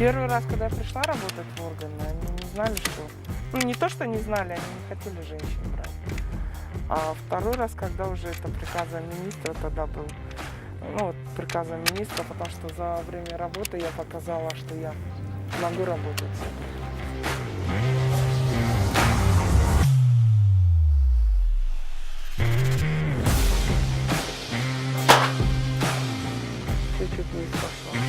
Первый раз, когда я пришла работать в органы, они не знали, что... Ну, не то, что не знали, они не хотели женщин брать. А второй раз, когда уже это приказом министра тогда был, ну, вот приказом министра, потому что за время работы я показала, что я могу работать. Чуть-чуть вниз пошла.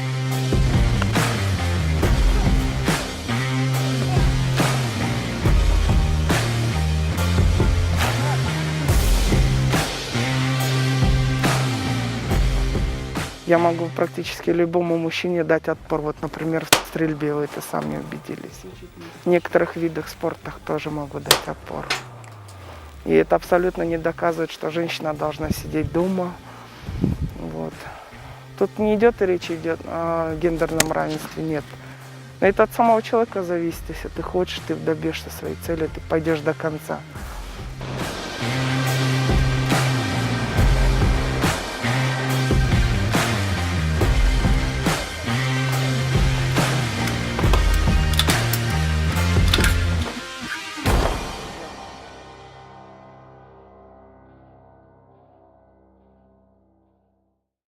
Я могу практически любому мужчине дать отпор. Вот, например, в стрельбе вы это сами убедились. В некоторых видах спорта тоже могу дать отпор. И это абсолютно не доказывает, что женщина должна сидеть дома. Вот. Тут не идет и речь идет о гендерном равенстве, нет. Это от самого человека зависит. Если ты хочешь, ты добьешься своей цели, ты пойдешь до конца.